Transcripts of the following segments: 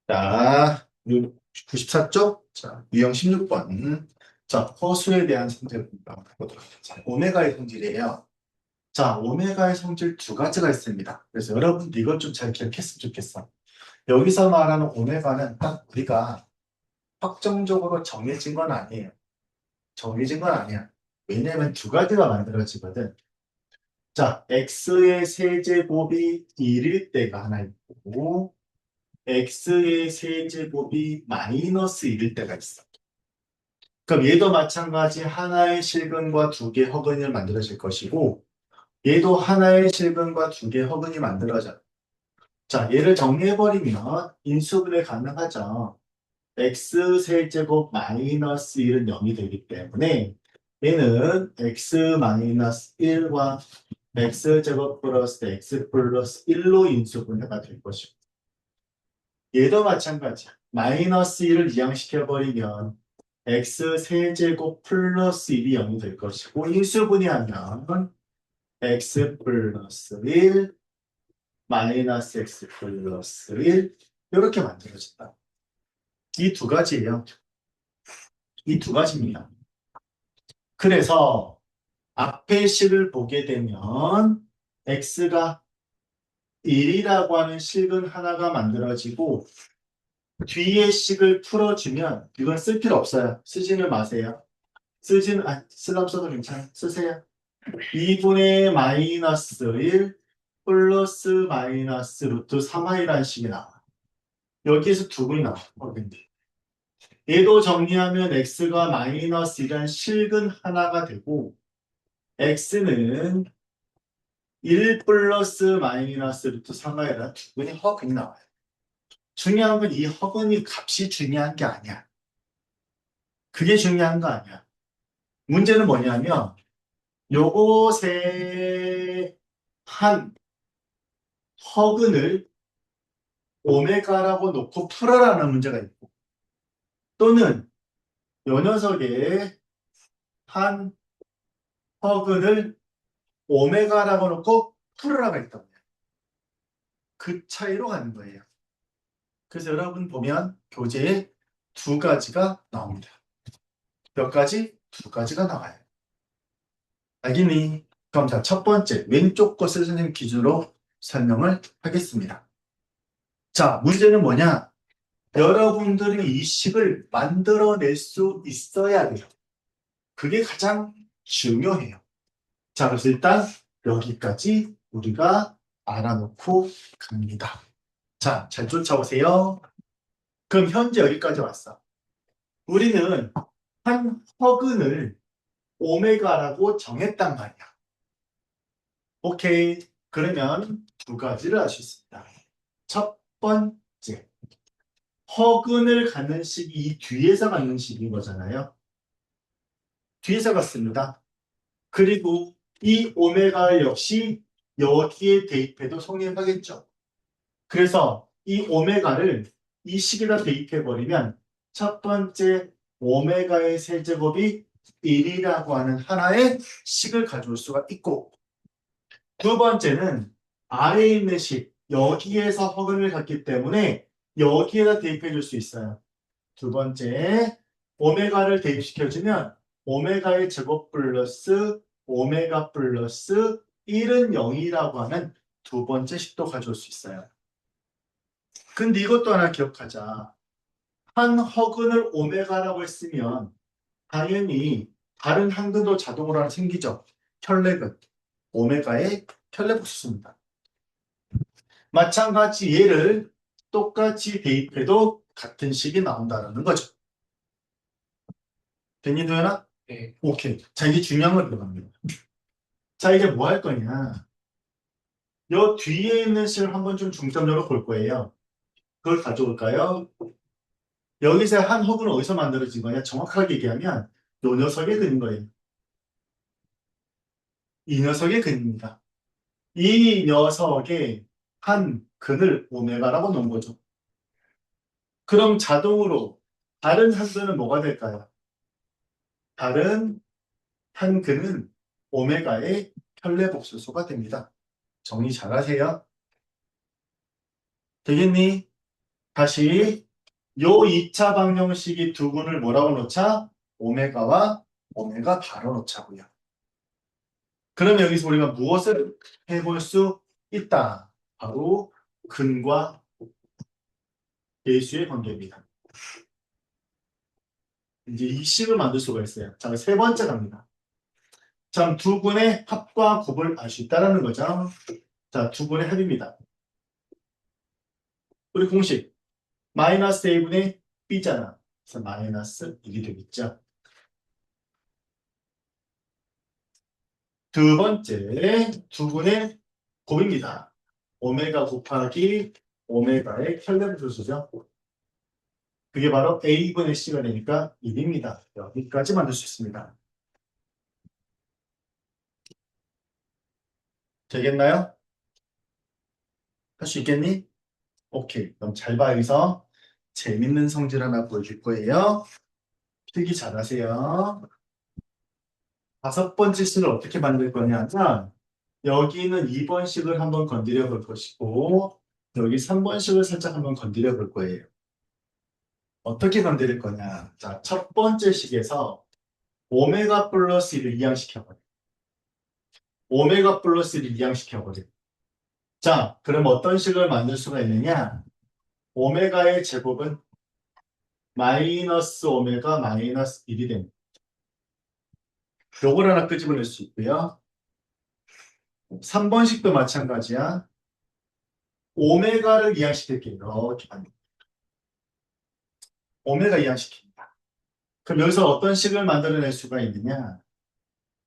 자, 94쪽. 자, 유형 16번. 자, 허수에 대한 성질을 보도록 하겠습니다. 오메가의 성질이에요. 자, 오메가의 성질 두 가지가 있습니다. 그래서 여러분들 이것 좀 잘 기억했으면 좋겠어. 여기서 말하는 오메가는 딱 우리가 확정적으로 정해진 건 아니에요. 정해진 건 아니야. 왜냐면 두 가지가 만들어지거든. 자, x의 세제곱이 1일 때가 하나 있고, x의 세제곱이 마이너스 1일 때가 있어. 그럼 얘도 마찬가지 하나의 실근과 두 개의 허근이 만들어질 것이고, 얘도 하나의 실근과 두 개의 허근이 만들어져. 자, 얘를 정리해버리면 인수분해 가능하죠. x 세제곱 마이너스 1은 0이 되기 때문에 얘는 x 마이너스 1과 x제곱 플러스 x 플러스 1로 인수분해가 될 것이고, 얘도 마찬가지야. 마이너스 1을 이항시켜버리면 x 세제곱 플러스 1이 0이 될 것이고, 인수분해하면 x 플러스 1 마이너스 x 플러스 1 이렇게 만들어진다. 이 두 가지예요. 이 두 가지입니다. 그래서 앞의 식을 보게 되면 x가 1이라고 하는 식은 하나가 만들어지고 뒤에 식을 풀어주면 이건 쓸 필요 없어요. 쓰지는 마세요. 쓰려면 써도 괜찮아요. 쓰세요. 2분의 마이너스 1 플러스 마이너스 루트 3i라는 식이 나와. 여기에서 두 분이 나와. 근데 얘도 정리하면 x가 마이너스 1이라는 실근 하나가 되고 x는 1 플러스 마이너스 루트 3i라는 두 분이 허근이 나와요. 중요한 건 이 허근이 값이 중요한 게 아니야. 그게 중요한 거 아니야. 문제는 뭐냐면 요것의 한 허근을 오메가라고 놓고 풀어라는 문제가 있고 또는 요 녀석의 한 허근을 오메가라고 놓고 풀어라가 있단 말이야. 그 차이로 가는 거예요. 그래서 여러분 보면 교재에 두 가지가 나옵니다. 몇 가지? 두 가지가 나와요. 알겠니? 그럼 자, 첫 번째 왼쪽 것을 선생님 기준으로 설명을 하겠습니다. 자, 문제는 뭐냐? 여러분들이 이 식을 만들어낼 수 있어야 돼요. 그게 가장 중요해요. 자, 그래서 일단 여기까지 우리가 알아놓고 갑니다. 자, 잘 쫓아오세요. 그럼 현재 여기까지 왔어. 우리는 한 허근을 오메가라고 정했단 말이야. 오케이. 그러면 두 가지를 알 수 있습니다. 첫 번째, 허근을 갖는 식이 이 뒤에서 갖는 식인 거잖아요. 뒤에서 갖습니다. 그리고 이 오메가 역시 여기에 대입해도 성립하겠죠. 그래서 이 오메가를 이 식에다 대입해버리면 첫 번째 오메가의 세제곱이 1이라고 하는 하나의 식을 가져올 수가 있고 두 번째는 아래에 있는 식 여기에서 허근을 갖기 때문에 여기에다 대입해 줄 수 있어요. 두 번째 오메가를 대입시켜주면 오메가의 제곱 플러스 오메가 플러스 1은 0이라고 하는 두 번째 식도 가져올 수 있어요. 근데 이것도 하나 기억하자. 한 허근을 오메가라고 했으면 당연히 다른 한근도 자동으로 하나 생기죠. 혈렉은 오메가의 혈렉복수입니다. 마찬가지 얘를 똑같이 대입해도 같은 식이 나온다는 거죠. 됐니, 도현아? 네. 오케이. 자, 이제 중요한 걸 들어갑니다. 자, 이제 뭐 할 거냐. 요 뒤에 있는 식을 한번 좀 중점적으로 볼 거예요. 그걸 가져올까요? 여기서 한 허브는 어디서 만들어진 거냐? 정확하게 얘기하면 요 녀석의 근인 거예요. 이 녀석의 근입니다. 이 녀석의 한 근을 오메가라고 놓은 거죠. 그럼 자동으로 다른 한 근은 뭐가 될까요? 다른 한 근은 오메가의 편례복수소가 됩니다. 정리 잘 하세요. 되겠니? 다시 요 2차 방정식이 두 군을 뭐라고 놓자? 오메가와 오메가 바로 놓자고요. 그러면 여기서 우리가 무엇을 해볼 수 있다? 바로 근과 계수의 관계입니다. 이제 이 식을 만들 수가 있어요. 자, 세 번째 갑니다. 자, 두 군의 합과 곱을 알 수 있다는 거죠. 자, 두 군의 합입니다. 우리 공식 마이너스 a분의 b잖아. 그래서 마이너스 1이 되겠죠. 두 번째 두 군의 곱입니다. 오메가 곱하기 오메가의 혈lem수수죠. 그게 바로 a분의 c가 되니까 1입니다. 여기까지 만들 수 있습니다. 되겠나요? 할 수 있겠니? 오케이. 그럼 잘 봐. 여기서 재밌는 성질 하나 보여줄 거예요. 필기 잘하세요. 다섯 번째 식을 어떻게 만들 거냐면 여기는 2번식을 한번 건드려 볼 것이고 여기 3번식을 살짝 한번 건드려 볼 거예요. 어떻게 건드릴 거냐. 자, 첫 번째 식에서 오메가 플러스 1을 이항시켜버려. 오메가 플러스 1을 이항시켜버려. 자, 그럼 어떤 식을 만들 수가 있느냐. 오메가의 제곱은 마이너스 오메가 마이너스 1이 됩니다. 요걸 하나 끄집어낼 수 있고요. 3번식도 마찬가지야. 오메가를 이항시킬게요. 이렇게 합니다. 오메가 이항시킵니다. 그럼 여기서 어떤 식을 만들어낼 수가 있느냐.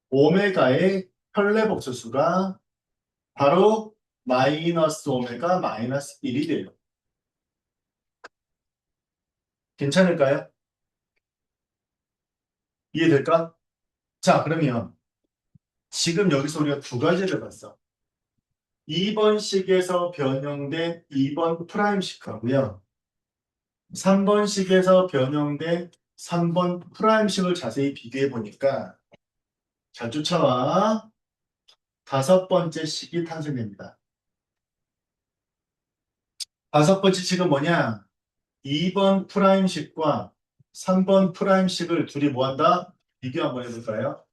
오메가의 혈례복소수가 바로 마이너스 오메가 마이너스 1이 돼요. 괜찮을까요? 이해될까? 자, 그러면 지금 여기서 우리가 두 가지를 봤어. 2번식에서 변형된 2번 프라임식하고요. 3번식에서 변형된 3번 프라임식을 자세히 비교해 보니까 잘 쫓아와. 다섯 번째 식이 탄생됩니다. 다섯 번째 식은 뭐냐? 2번 프라임식과 3번 프라임식을 둘이 뭐한다? 비교 한번 해볼까요?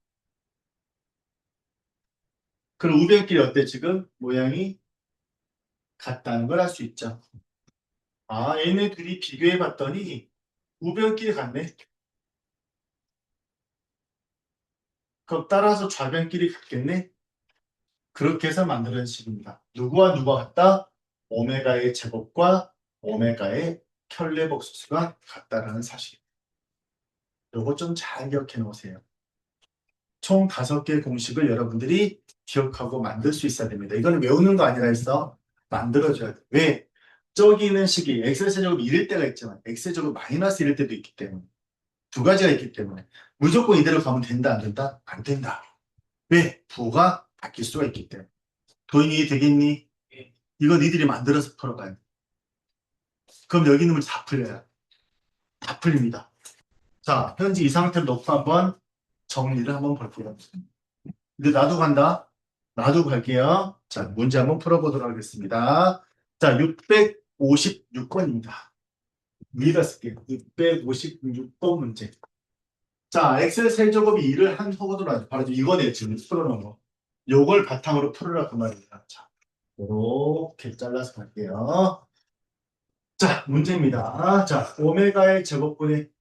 그럼 우변끼리 어때 지금? 모양이 같다는 걸 알 수 있죠. 아, 얘네 둘이 비교해 봤더니 우변끼리 같네. 그럼 따라서 좌변끼리 같겠네. 그렇게 해서 만드는 식입니다. 누구와 누가 같다? 오메가의 제곱과 오메가의 켤레복수수가 같다라는 사실. 요거 좀 잘 기억해 놓으세요. 총 5개의 공식을 여러분들이 기억하고 만들 수 있어야 됩니다. 이거는 외우는 거 아니라 해서 만들어줘야 돼. 왜? 저기 있는 식이 x의 제곱 1일 때가 있지만 x의 제곱 마이너스 1일 때도 있기 때문에 두 가지가 있기 때문에 무조건 이대로 가면 된다 안 된다? 안 된다. 왜? 부호가 바뀔 수가 있기 때문에. 도인이 되겠니? 이거 니들이 만들어서 풀어봐요. 그럼 여기 있는 문제 다 풀려요. 다 풀립니다. 자, 현재 이 상태를 놓고 한번 정리를 한번 볼게요. 근데 나도 간다. 나도 갈게요. 자, 문제 한번 풀어보도록 하겠습니다. 자, 656번입니다. 위에다 쓸게요. 656번 문제. 자, 엑셀 세제곱이 2를 한 호거도 바로 이거네, 지금 풀어놓은 거. 요걸 바탕으로 풀으라 그 말입니다. 자, 이렇게 잘라서 갈게요. 자, 문제입니다. 자, 오메가의 제곱분의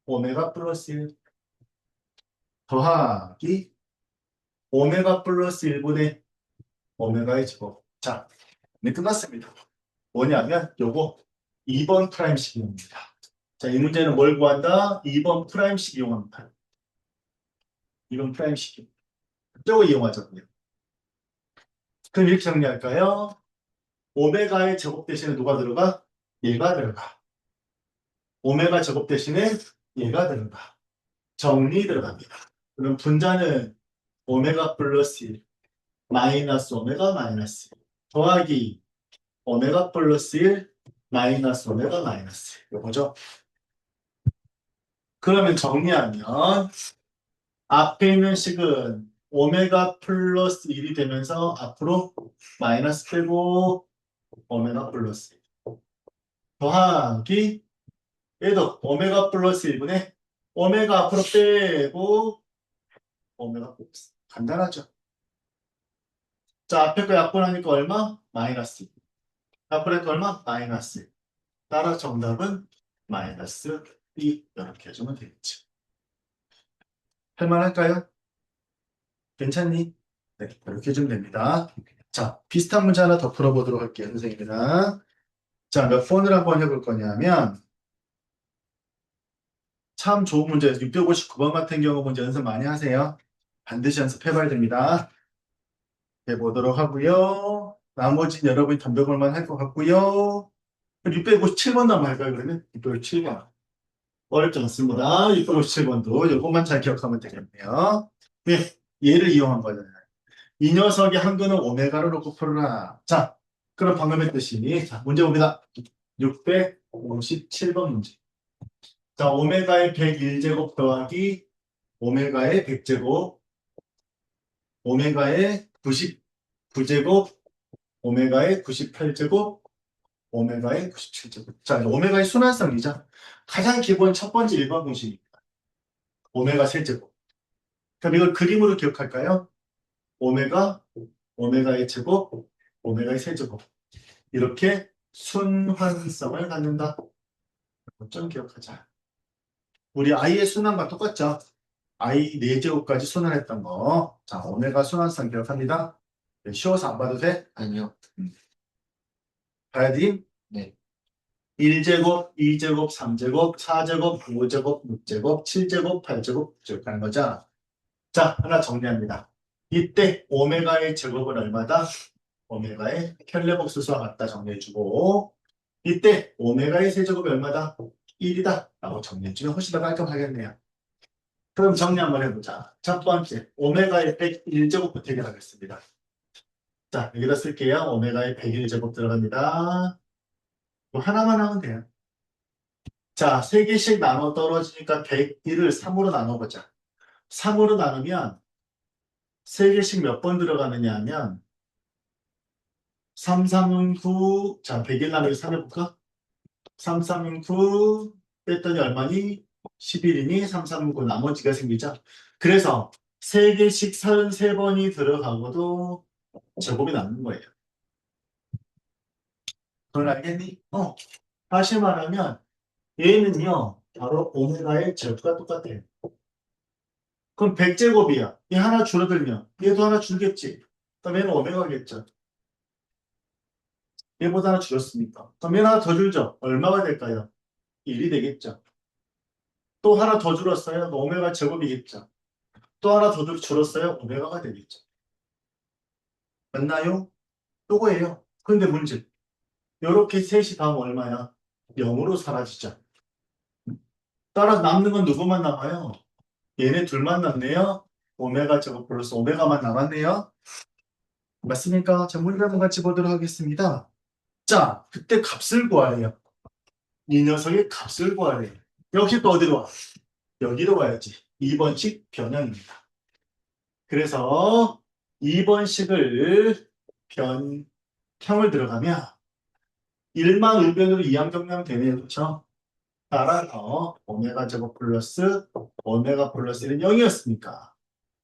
오메가 플러스 1 더하기 오메가 플러스 1분의 오메가의 제곱. 자, 네, 끝났습니다. 뭐냐면 요거 2번 프라임식입니다. 자, 이 문제는 뭘 구한다? 2번 프라임식 이용합니다. 2번 프라임식. 저거 이용하자고요. 그럼 이렇게 정리할까요? 오메가의 제곱 대신에 누가 들어가? 얘가 들어가. 오메가 제곱 대신에 얘가 들어가. 정리 들어갑니다. 그럼 분자는 오메가 플러스 1, 마이너스 오메가 마이너스 1, 더하기 오메가 플러스 1, 마이너스 오메가 마이너스 1. 이거죠? 그러면 정리하면 앞에 있는 식은 오메가 플러스 1이 되면서 앞으로 마이너스 빼고 오메가 플러스 1. 더하기 얘도 오메가 플러스 1분의 오메가 앞으로 빼고 오메가 곱스. 간단하죠. 자, 앞에 거 약분하니까 얼마? 마이너스. 앞에 거 얼마? 마이너스. 따라 정답은 마이너스 2 이렇게 해주면 되겠죠. 할만할까요? 괜찮니? 네, 이렇게 해주면 됩니다. 자, 비슷한 문제 하나 더 풀어보도록 할게요, 선생님이랑. 자, 몇 번을 한번 해볼 거냐면 참 좋은 문제예요. 659번 같은 경우 문제 연습 많이 하세요. 반드시 연습해봐야 됩니다. 해보도록 하고요. 나머지는 여러분이 덤벼볼만 할 것 같고요. 657번도 한번 할까요, 그러면? 657번. 어렵지 않습니다. 657번도 이것만 잘 기억하면 되겠네요. 네, 얘를 이용한 거잖아요. 이 녀석의 한근은 오메가로 놓고 풀어라. 자, 그럼 방금 했듯이 자, 문제 봅니다. 657번 문제. 자, 오메가의 101제곱 더하기 오메가의 100제곱, 오메가의 99제곱, 오메가의 98제곱, 오메가의 97제곱. 자, 오메가의 순환성이죠. 가장 기본 첫 번째 일반 공식입니다. 오메가 세제곱. 그럼 이걸 그림으로 기억할까요? 오메가, 오메가의 제곱, 오메가의 세제곱. 이렇게 순환성을 갖는다. 좀 기억하자. 우리 i의 순환과 똑같죠? i 4제곱까지 순환했던 거. 자, 오메가 순환성 기억합니다. 네, 쉬워서 안 봐도 돼? 아니요. 봐야 돼? 네. 1제곱, 2제곱, 3제곱, 4제곱, 5제곱, 6제곱, 7제곱, 8제곱, 9제곱 하는 거죠. 자, 하나 정리합니다. 이때 오메가의 제곱은 얼마다? 오메가의 켈레복수수와 같다 정리해주고 이때 오메가의 세제곱이 얼마다? 1이다 라고 정리해주면 훨씬 더 깔끔하겠네요. 그럼 정리 한번 해보자. 첫 번째, 오메가의 101제곱부터 해결하겠습니다. 자, 여기다 쓸게요. 오메가의 101제곱 들어갑니다. 뭐 하나만 하면 돼요. 자, 3개씩 나눠 떨어지니까 101을 3으로 나눠보자. 3으로 나누면 3개씩 몇 번 들어가느냐 하면 3, 3은 9. 자, 101 나누기 3 해볼까? 3, 3은 9. 뺐더니 얼마니? 11이니 3, 3은 9. 나머지가 생기죠. 그래서 3개씩 33번이 들어가고도 제곱이 남는 거예요. 그걸 알겠니? 다시 말하면 얘는요. 바로 오메가의 제곱과 똑같아요. 그럼 100제곱이야. 얘 하나 줄어들면 얘도 하나 줄겠지. 그럼 얘는 오메가겠죠. 얘보다 하나 줄었으니까. 그럼 얘는 하나 더 줄죠. 얼마가 될까요? 1이 되겠죠. 또 하나 더 줄었어요. 오메가 제곱이겠죠. 또 하나 더 줄었어요. 오메가가 되겠죠. 맞나요? 요거예요. 근데 문제. 요렇게 셋이 다음 얼마야? 0으로 사라지죠. 따라서 남는 건 누구만 남아요? 얘네 둘만 남네요. 오메가 제곱 플러스 오메가만 남았네요. 맞습니까? 자, 문제 한번 같이 보도록 하겠습니다. 자, 그때 값을 구하래요. 이 녀석의 값을 구하래요. 역시 또 어디로 와? 여기로 와야지. 2번식 변형입니다. 그래서 2번식을 평을 들어가면 1만 우변으로 이항정리하면 되네요. 그렇죠? 따라서 오메가 제곱 플러스 오메가 플러스 1은 0이었으니까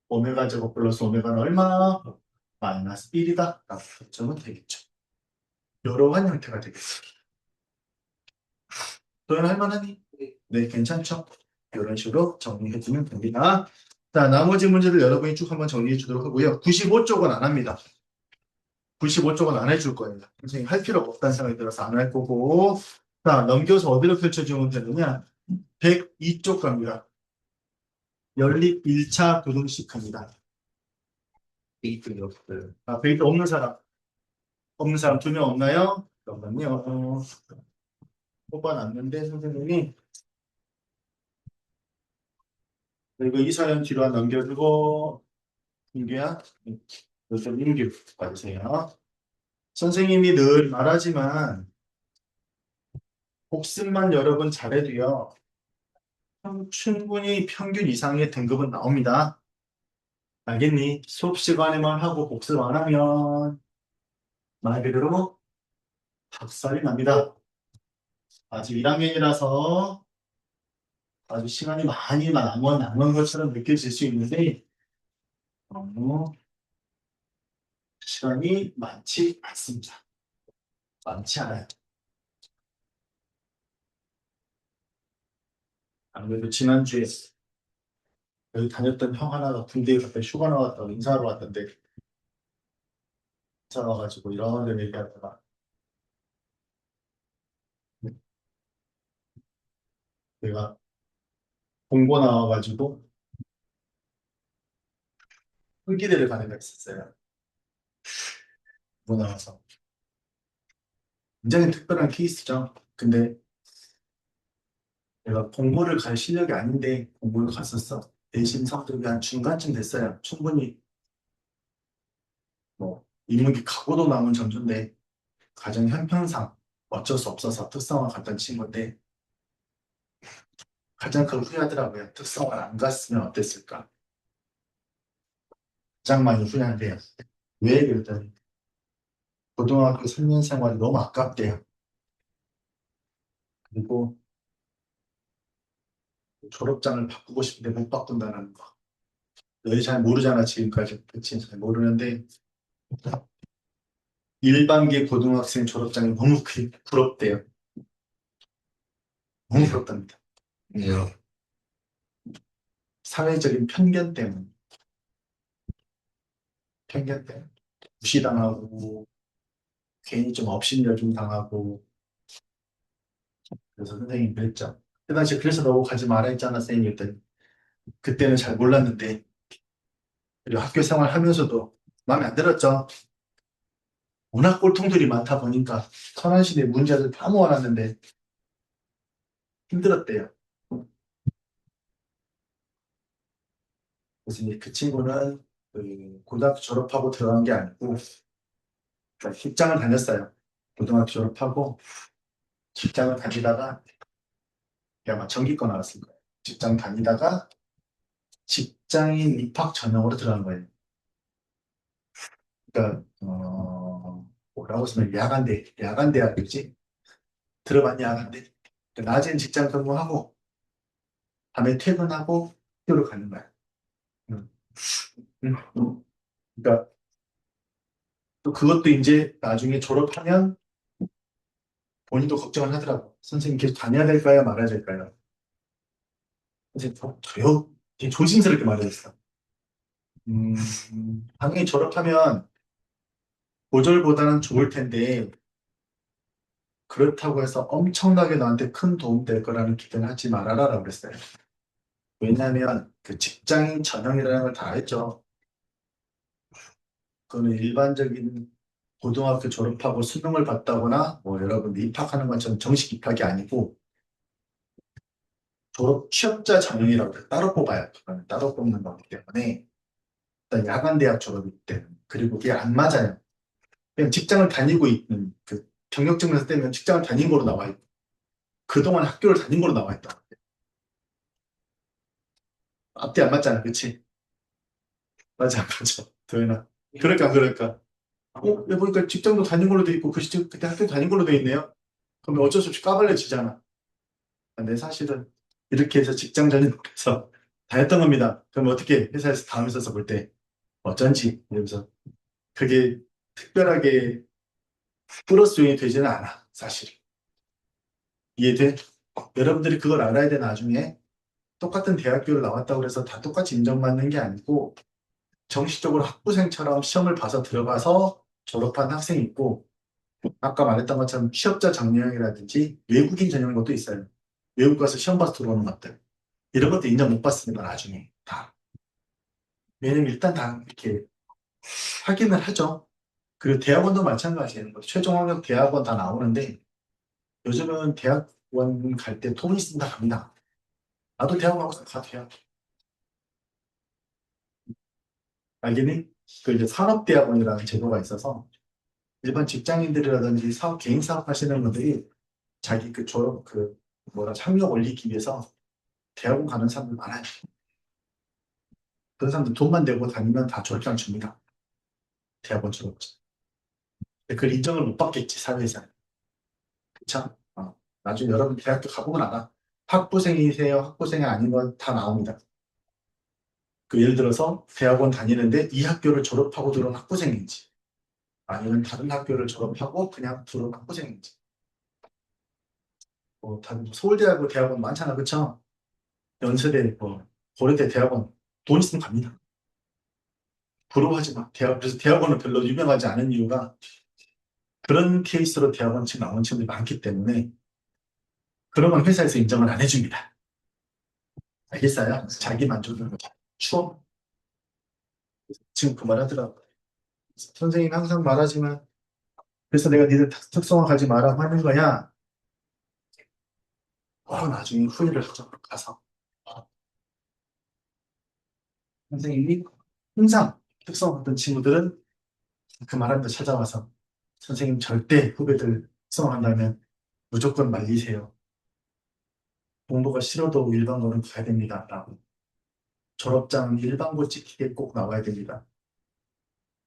오메가 제곱 플러스 오메가는 얼마? 마이너스 1이다. 라고 결정은 되겠죠. 이러한 형태가 되겠습니다. 도현할 만하니? 네, 괜찮죠? 이런 식으로 정리해주면 됩니다. 자, 나머지 문제들 여러분이 쭉 한번 정리해 주도록 하고요. 95쪽은 안 합니다. 95쪽은 안 해줄 거예요. 선생님 할 필요가 없다는 생각이 들어서 안 할 거고. 자, 넘겨서 어디로 펼쳐주면 되느냐? 102쪽 갑니다. 연립 1차 교동식 합니다. 베이트 없어요. 아, 베이트 없는 사람. 없는 사람 2명 없나요? 잠깐만요. 뽑아놨는데 선생님이 그리고 이 사연 뒤로 넘겨주고 민규야, 요즘 민규 봐주세요. 선생님이 늘 말하지만 복습만 여러분 잘해도요. 충분히 평균 이상의 등급은 나옵니다. 알겠니? 수업 시간에만 하고 복습 안 하면 말 그대로 학살이 납니다. 아직 1학년이라서 아주 시간이 많이 남은 것처럼 느껴질 수 있는데, 너무 시간이 많지 않습니다. 많지 않아요. 아무래도 지난주에 여기 다녔던 형 하나가 군대에 갔다 휴가 나왔다고 인사하러 왔던데, 인사 와가지고 이런 데 얘기하다가, 내가 공고 나와가지고 흙기대를 가는 거 있었어요. 공고 나와서. 굉장히 특별한 케이스죠. 근데 내가 공고를 갈 실력이 아닌데 공고를 갔었어. 내신 성적이 한 중간쯤 됐어요. 충분히 뭐 인문계 각오도 남은 전조인데 가정 형편상 어쩔 수 없어서 특성화 갔던 친구인데 가장 그 후회하더라고요. 특성화 안 갔으면 어땠을까? 가장 많이 후회한대요. 왜 그랬더니 고등학교 3년 생활이 너무 아깝대요. 그리고 졸업장을 바꾸고 싶은데 못 바꾼다는 거. 너희 잘 모르잖아 지금까지. 그치? 잘 모르는데 일반계 고등학생 졸업장이 너무 부럽대요. 너무 부럽답니다. 왜요? 사회적인 편견 때문에 무시당하고 괜히 좀 업신여좀 좀 당하고 그래서 선생님이 그랬죠. 그 당시에 그래서 너 가지 마라 했잖아 선생님이 그랬더니 그때는 잘 몰랐는데 그리고 학교 생활하면서도 마음에 안 들었죠. 워낙 꼴통들이 많다 보니까 천안시대 문제들 다 모아놨는데 힘들었대요. 그래서 이제 그 친구는 그 고등학교 졸업하고 들어간 게 아니고 그러니까 직장을 다녔어요. 고등학교 졸업하고 직장을 다니다가 아마 전기과 나왔을 거예요. 직장 다니다가 직장인 입학 전형으로 들어간 거예요. 그러니까 뭐라고 쓰면 야간대학교지. 들어봤냐 야간대. 그러니까 낮엔 직장 근무하고 밤에 퇴근하고 학교로 가는 거야. 음, 그러니까 또 그것도 이제 나중에 졸업하면 본인도 걱정을 하더라고. 선생님 계속 다녀야 될까요? 말아야 될까요? 이제 되게 조심스럽게 말해줬어. 당연히 졸업하면 고졸보다는 좋을 텐데 그렇다고 해서 엄청나게 너한테 큰 도움 될 거라는 기대는 하지 말아라라고 그랬어요. 왜냐하면 그 직장인 전형이라는 걸 다 알죠. 그거는 일반적인 고등학교 졸업하고 수능을 봤다거나 뭐 여러분 입학하는 것처럼 정식 입학이 아니고 졸업 취업자 전형이라고 해요. 따로 뽑아요. 그거는 따로 뽑는 거기 때문에 일단 야간 대학 졸업이기 때문에 그리고 그게 안 맞아요. 그냥 직장을 다니고 있는 그 경력증에서 떼면 직장을 다닌 거로 나와 있고 그동안 학교를 다닌 거로 나와 있다. 앞뒤 안 맞잖아, 그치? 맞아, 맞아. 도현아. 그럴까, 그럴까. 여기 보니까 직장도 다닌 걸로 돼 있고, 그 시점 그때 학교 다닌 걸로 돼 있네요. 그러면 어쩔 수 없이 까발려지잖아. 근데 사실은 이렇게 해서 직장 다니면서 다 했던 겁니다. 그럼 어떻게 회사에서 다음 회사에서 볼 때 어쩐지 이러면서 그게 특별하게 플러스 요인이 되지는 않아, 사실. 이해돼? 여러분들이 그걸 알아야 돼, 나중에. 똑같은 대학교를 나왔다고 해서 다 똑같이 인정받는 게 아니고, 정식적으로 학부생처럼 시험을 봐서 들어가서 졸업한 학생이 있고, 아까 말했던 것처럼 취업자 전형이라든지 외국인 전형인 것도 있어요. 외국 가서 시험 봐서 들어오는 것들. 이런 것도 인정 못 받습니다, 나중에. 다. 왜냐면 일단 다 이렇게 확인을 하죠. 그리고 대학원도 마찬가지예요. 뭐 최종 학력 대학원 다 나오는데, 요즘은 대학원 갈 때 통일 쓴다 갑니다. 나도 대학원 가고 가도 돼요. 알겠니? 그 이제 산업대학원이라는 제도가 있어서, 일반 직장인들이라든지 개인 사업 하시는 분들이 자기 그 졸업 학력 올리기 위해서 대학원 가는 사람들 많아요. 그런 사람들 돈만 내고 다니면 다 졸업장 줍니다. 대학원 졸업장. 근데 그걸 인정을 못 받겠지, 사회에서. 그쵸? 나중에 여러분 대학교 가보면 알아. 학부생이세요? 학부생이 아닌 건 다 나옵니다. 그 예를 들어서 대학원 다니는데 이 학교를 졸업하고 들어온 학부생인지 아니면 다른 학교를 졸업하고 그냥 들어온 학부생인지 뭐 다른 서울대하고 대학원 많잖아 그쵸? 연세대 뭐 고려대 대학원 돈 있으면 갑니다. 부러워하지 마. 그래서 대학원은 별로 유명하지 않은 이유가 그런 케이스로 대학원 지금 나온 친구들이 많기 때문에 그런 건 회사에서 인정을 안 해줍니다. 알겠어요? 자기 만족을 추억 지금 그 말하더라고. 선생님이 항상 말하지만 그래서 내가 니들 특성화 가지 마라 하는 거야. 나중에 후회를 하죠. 가서. 선생님이 항상 특성화 받던 친구들은 그 말하는 데 찾아와서 선생님 절대 후배들 특성화한다면 무조건 말리세요. 공부가 싫어도 일반고는 가야 됩니다. 라고. 졸업장은 일반고 찍히게 꼭 나와야 됩니다.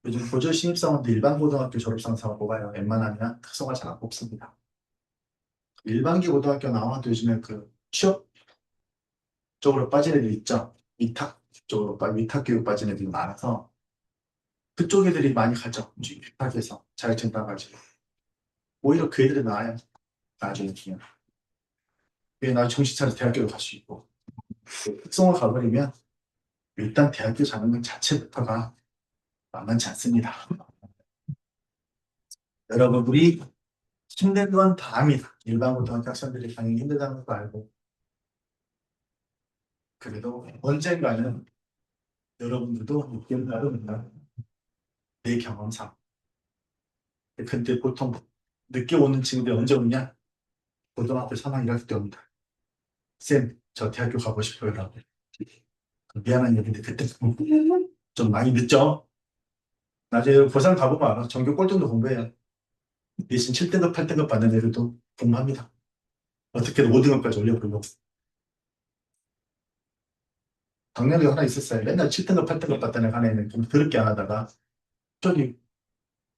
요즘 고졸 신입사원도 일반고등학교 졸업상사가 뽑아요. 웬만하면 특성화 잘 안 뽑습니다. 일반기 고등학교 나와도 요즘에 그 취업 쪽으로 빠진 애들 있죠. 위탁 쪽으로 위탁 교육 빠진 애들이 많아서 그쪽 애들이 많이 가죠. 위탁에서 자격증 따가지고 오히려 그 애들이 나아요. 나중에 그냥 그게 나중에 정신 차려서 대학교로 갈 수 있고 그 특성화 가버리면 일단 대학교 가는 것 자체부터가 만만치 않습니다. 여러분 우리 힘든 건 다 압니다. 일반 고등학교 학생들이 당연히 힘들다는 거 알고 그래도 언젠가는 여러분들도 느끼는 날은 내 경험상 근데 보통 늦게 오는 친구들이 언제 오냐? 고등학교 3학년 1학기 때 옵니다. 쌤, 저 대학교 가고 싶어요. 라고. 미안한 얘기인데 그때 좀 많이 늦죠? 나중에 고3 가보면 알아. 전교 꼴등도 공부해요. 내신 7등급, 8등급 받는 애들도 공부합니다. 어떻게든 5등급까지 올려보려고. 작년에 하나 있었어요. 맨날 7등급, 8등급 받던 애가 하나 있는 좀 더럽게 안 하다가 저기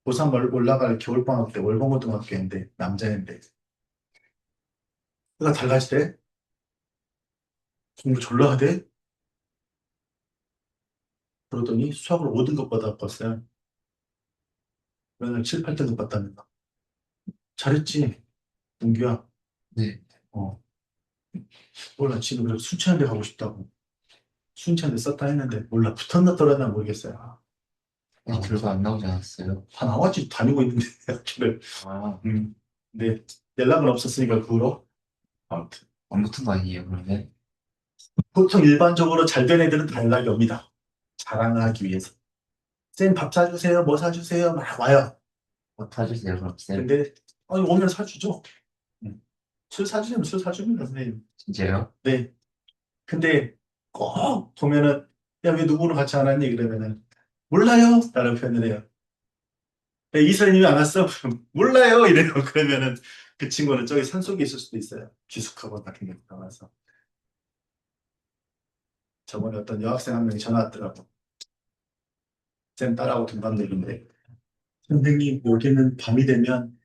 고3 올라갈 겨울방학 때 월봉고등학교인데 남자인데 그가 달라지대? 공부 졸라 하대? 그러더니 수학을 5등급 받아봤어요. 맨날 7, 8등급 받다니까. 잘했지, 문규야. 네. 어, 몰라. 지금 그래서 순천대 가고 싶다고. 순천대 썼다 했는데, 몰라. 붙었나 떨어졌나 모르겠어요. 결과 안 나오지 않았어요? 다 나왔지. 다니고 있는데, 학교를. 아, 근데 연락은 없었으니까 그 후로. 아무튼. 안 붙은 거 아니에요, 그러면? 보통 일반적으로 잘 된 애들은 다 연락이 옵니다. 자랑을 하기 위해서. 쌤 밥 사주세요. 뭐 사주세요. 막 와요. 뭐 타주세요, 그럼 쌤. 근데, 아니, 오면 사주죠. 술 사주면 술 사주면 선생님. 진짜요? 네. 근데 꼭 보면은 야 왜 누구랑 같이 안 왔니? 그러면은 몰라요 라는 표현을 해요. 야, 이사님이 안 왔어? 몰라요 이래요. 그러면은 그 친구는 저기 산속에 있을 수도 있어요. 귀숙학원 같은 게 나와서. 저번에 어떤 여학생 한 명이 전화 왔더라고. 쌤 딸하고 동갑내기인데 선생님 여기는 밤이 되면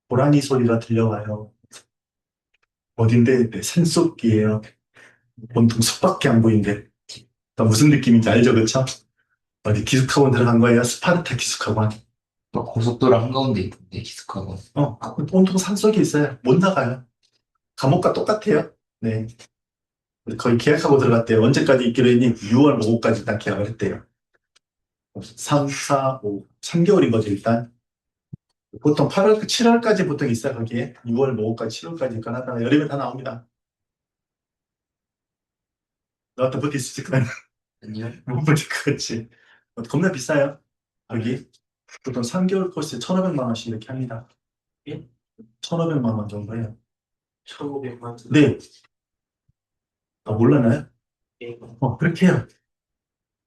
고라니 소리가 들려와요. 어딘데? 네, 산속이에요. 온통 숲밖에 안 보이는데 나 무슨 느낌인지 알죠 그쵸? 어디 기숙학원 들어간 거예요? 스파르타 기숙학원. 또 고속도로 한가운데 있던데, 기숙하고. 온통 산속에 있어요. 못 나가요. 감옥과 똑같아요. 네. 거의 계약하고 들어갔대요. 언제까지 있기로 했니? 6월 5일까지 딱 계약을 했대요. 3, 4, 5. 3개월인 거죠, 일단. 보통 8월, 7월까지 보통 있어요, 거기에. 6월 5일까지, 7월까지 있거나 하다가 여름에 다 나옵니다. 너한테 버틸 수 있을 거야. 아니요? 못 버틸 것 같지. 겁나 비싸요, 여기. 보통 3개월 코스에 1,500만 원씩 이렇게 합니다. 예? 1,500만 원 정도 해요. 1,500만. 네. 몰라나요? 그렇게 해요.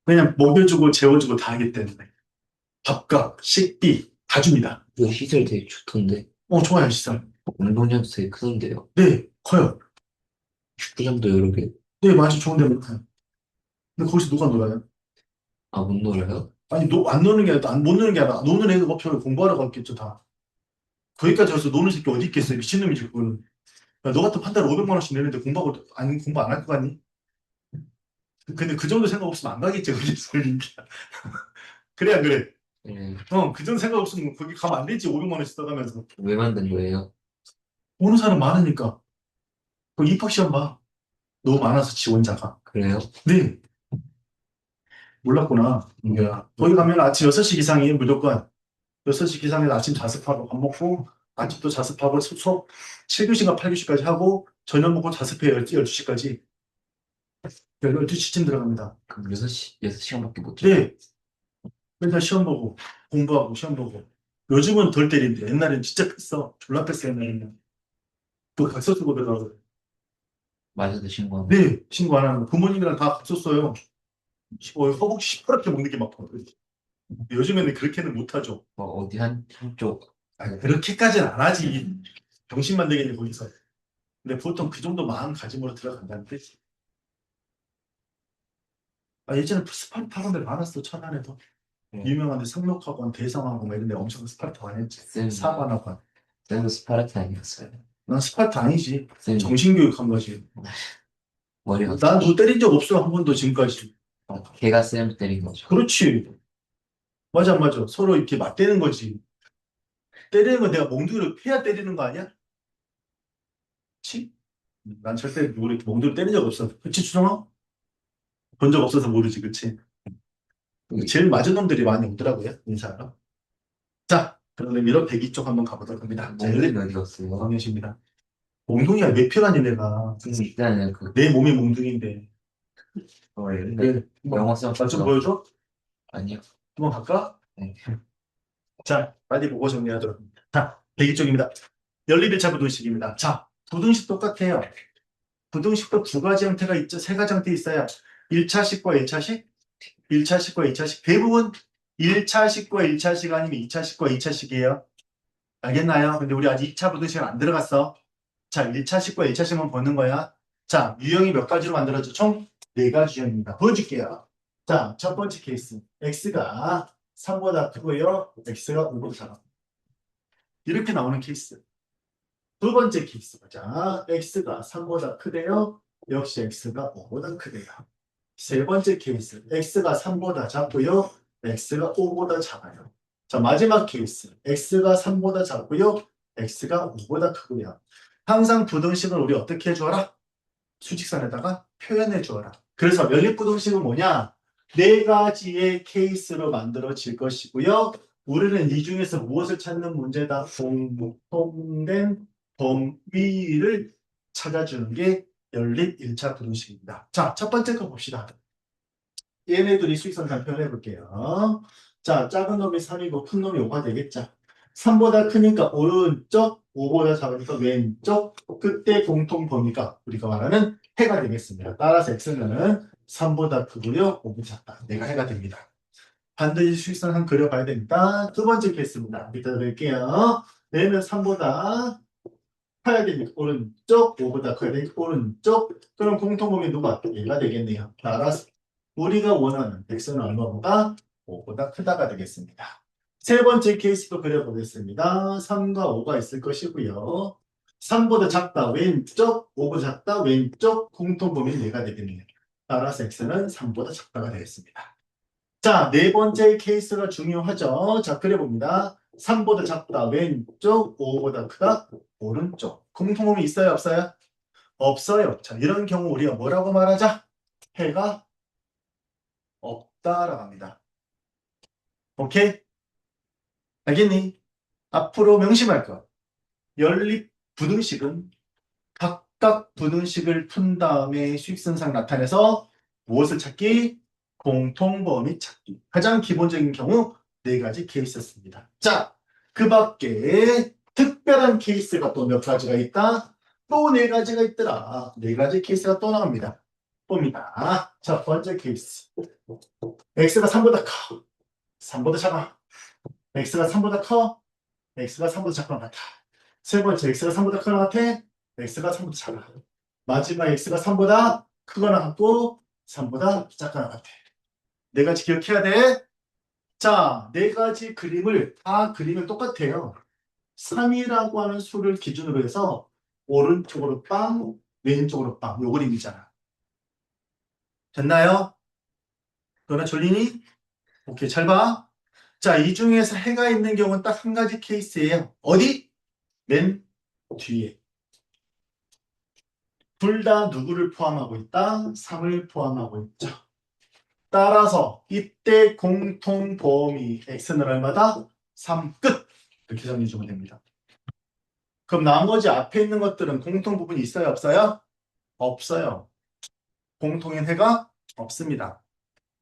그냥 먹여주고 재워주고 다 하기 때문에. 밥값, 식비 다 줍니다. 이거 시설 되게 좋던데. 좋아요, 시설. 운동량도 되게 크던데요. 네, 커요. 축구장도 여러 개. 네, 맞아, 좋은데 못해요. 근데 거기서 누가 놀아요? 아, 못 놀아요? 아니, 안 노는 게 아니라, 못 노는 게 아니라, 노는 애가 별로 공부하러 갔겠죠, 다. 거기까지 와서 노는 새끼 어디 있겠어요? 미친놈이지, 그거는. 야, 너 같은 한 달에 500만 원씩 내는데 공부 안 할 거 같니? 근데 그 정도 생각 없으면 안 가겠지, 거기 설린다. 그래, 안 그래? 네. 그 정도 생각 없으면 거기 가면 안 되지, 500만 원씩 써가면서. 왜 만든 거예요? 오는 사람 많으니까. 그 입학 시험 봐. 너무 많아서 지원자가. 그래요? 네, 몰랐구나. 야, 거기 가면 아침 6시 기상이 무조건 6시 기상에서 아침 자습하고 밥 먹고 아침도 자습하고 수업 7교시인가 8교시까지 하고 저녁 먹고 자습해 12시까지 12시쯤 들어갑니다. 그럼 6시간밖에 못 자요? 네, 맨날 시험 보고 공부하고 시험 보고 요즘은 덜 때린대. 옛날엔 진짜 뺐어. 졸라 뺐어 옛날에는. 또 각서 쓰고 그러더라고요. 맞아도 신고하면. 네, 신고 안 하는 거. 부모님이랑 다 각서 써요. 허벅지 시퍼렇게 먹는 게 막 보거든요. 요즘에는 그렇게는 못하죠. 뭐 어디 한쪽. 아니, 그렇게까지는 안 하지. 병신만 되겠네, 거기서. 근데 보통 그 정도 마음가짐으로 들어간다는 뜻이. 예전에 스파르타 학원들 많았어, 천안에도. 네. 유명한데 상록학원, 대성학원 막 이런 데 엄청 스파르타 많이 했지. 쌤, 사관학원. 쌤도 스파르타 아니었어요? 난 스파르타 아니지. 쌤, 정신교육 한 거지. 머리가 난 누구 때린 적 없어, 한 번도 지금까지. 걔가 쌤 때린 거죠. 그렇지. 맞아, 맞아. 서로 이렇게 맞대는 거지. 때리는 건 내가 몽둥이로 패야 때리는 거 아니야? 그치? 난 절대 누구를 이렇게 몽둥이로 때린 적 없어. 그치, 주성아? 본 적 없어서 모르지, 그치? 제일 맞은 놈들이 많이 오더라고요, 인사하러. 자, 그러면 이런 대기 쪽 한번 가보도록 합니다. 자, 몽둥이 어디 갔어요? 광현씨입니다. 몽둥이야, 왜 표현이 내가. 일단은 그, 내 몸이 몽둥이인데. 근데 영어 시험 나좀 보여줘? 아니요. 한번 갈까? 네. 자, 빨리 보고 정리하도록 합니다. 자, 대기 쪽입니다. 연립일차 부등식입니다. 자, 부등식 똑같아요. 부등식도 두 가지 형태가 있죠. 세 가지 형태 있어요. 1차식과 1차식, 1차식과 2차식. 대부분 1차식과 1차식 아니면 2차식과 2차식이에요. 알겠나요? 근데 우리 아직 2차 부등식은 안 들어갔어. 자, 1차식과 1차식만 보는 거야. 자, 유형이 몇 가지로 만들어져? 총 4가지 유형입니다. 보여줄게요. 자, 첫 번째 케이스. x가 3보다 크고요. x가 5보다 작아. 이렇게 나오는 케이스. 두 번째 케이스 보자. x가 3보다 크대요. 역시 x가 5보다 크대요. 세 번째 케이스. x가 3보다 작고요. x가 5보다 작아요. 자, 마지막 케이스. x가 3보다 작고요. x가 5보다 크고요. 항상 부등식을 우리 어떻게 해주어라? 수직선에다가 표현해 주어라. 그래서 연립부등식은 뭐냐? 네 가지의 케이스로 만들어질 것이고요. 우리는 이 중에서 무엇을 찾는 문제다? 공통된 범위를 찾아주는 게 연립 1차 부등식입니다. 자, 첫 번째 거 봅시다. 얘네들이 수익선 표현해 볼게요. 자, 작은 놈이 3이고 큰 놈이 5가 되겠죠. 3보다 크니까 오른쪽, 5보다 작으니까 왼쪽, 그때 공통 범위가 우리가 말하는 해가 되겠습니다. 따라서 x는 3보다 크고요, 5보다 작다. 내가 해가 됩니다. 반드시 수익선 한 그려봐야 됩니다. 두 번째 케이스입니다. 밑에 드릴게요. 얘는 3보다 커야 되니까 오른쪽, 5보다 커야 되니까 오른쪽. 그럼 공통 범위 누가? 얘가 되겠네요. 따라서 우리가 원하는 x는 얼마보다 5보다 크다가 되겠습니다. 세 번째 케이스도 그려보겠습니다. 3과 5가 있을 것이고요. 3보다 작다 왼쪽, 5보다 작다 왼쪽, 공통범위 4가 되겠네요. 따라서 x는 3보다 작다가 되겠습니다. 자, 네 번째 케이스가 중요하죠. 자, 그려봅니다. 3보다 작다 왼쪽, 5보다 크다 오른쪽. 공통범위 있어요, 없어요? 없어요. 자, 이런 경우 우리가 뭐라고 말하자? 해가 없다라고 합니다. 오케이? 알겠니? 앞으로 명심할 것. 연립 부등식은 각각 부등식을 푼 다음에 수익선상 나타내서 무엇을 찾기? 공통범위 찾기. 가장 기본적인 경우 네 가지 케이스였습니다. 자, 그 밖에 특별한 케이스가 또 몇 가지가 있다? 또 네 가지가 있더라. 네 가지 케이스가 또 나옵니다. 봅니다. 첫 번째 케이스. x가 3보다 커. 3보다 작아. x가 3보다 커. x가 3보다 작거나 같아. 세 번째, x가 3보다 크거나 같아. x가 3보다 작아. 마지막 x가 3보다 크거나 같고 3보다 작거나 같아. 네 가지 기억해야 돼. 자, 네 가지 그림을 다 그리면 똑같아요. 3이라고 하는 수를 기준으로 해서 오른쪽으로 빵, 왼쪽으로 빵. 요 그림이잖아. 됐나요? 그러면 졸리니? 오케이, 잘 봐. 자, 이 중에서 해가 있는 경우는 딱 한 가지 케이스예요. 어디? 맨 뒤에. 둘 다 누구를 포함하고 있다? 3을 포함하고 있죠. 따라서 이때 공통 범위 x는 얼마다? 3 끝. 이렇게 정리해 주면 됩니다. 그럼 나머지 앞에 있는 것들은 공통 부분이 있어요, 없어요? 없어요. 공통인 해가 없습니다.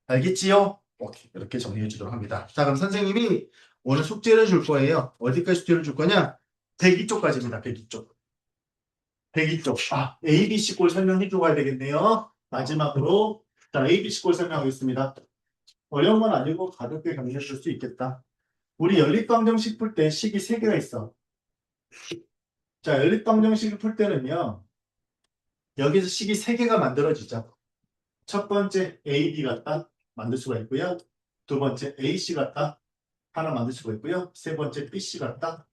알겠지요? 오케이. 이렇게 정리해 주도록 합니다. 자, 그럼 선생님이 오늘 숙제를 줄 거예요. 어디까지 숙제를 줄 거냐? 102쪽까지입니다. 102쪽. 102쪽. 아, ABC 꼴 설명해 주고 가야 되겠네요. 마지막으로. 자, ABC 꼴 설명하겠습니다. 어려운 건 아니고 가볍게 강의해 줄 수 있겠다. 우리 연립방정식 풀 때 식이 3개가 있어. 자, 연립방정식을 풀 때는요. 여기서 식이 3개가 만들어지죠. 첫 번째 AB 같다 만들 수가 있고요. 두 번째 AC 같다 하나 만들 수가 있고요. 세 번째 BC 같다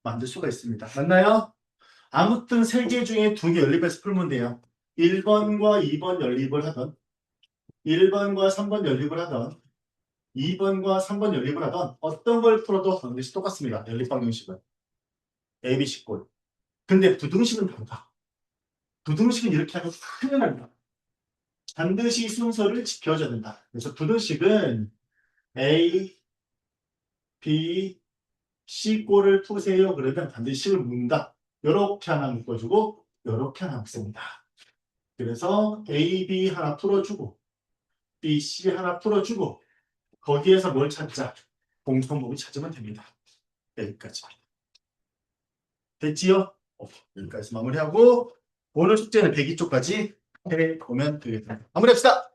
만들 수가 있습니다. 맞나요? 아무튼 3개 중에 2개 연립해서 풀면 돼요. 1번과 2번 연립을 하던 1번과 3번 연립을 하던 2번과 3번 연립을 하던 어떤 걸 풀어도 반드시 똑같습니다. 연립방정식은 ABC꼴. 근데 부등식은 다르다. 부등식은 이렇게 하면 큰일 납니다. 반드시 순서를 지켜줘야 된다. 그래서 부등식은 A, B, C 꼴을 푸세요. 그러면 반드시 식을 묶는다. 이렇게 하나 묶어주고 이렇게 하나 묶습니다. 그래서 A, B 하나 풀어주고 B, C 하나 풀어주고 거기에서 뭘 찾자? 공통범위 찾으면 됩니다. 여기까지. 됐지요? 여기까지 마무리하고 오늘 숙제는 102쪽까지 해보면 되겠습니다. 마무리합시다.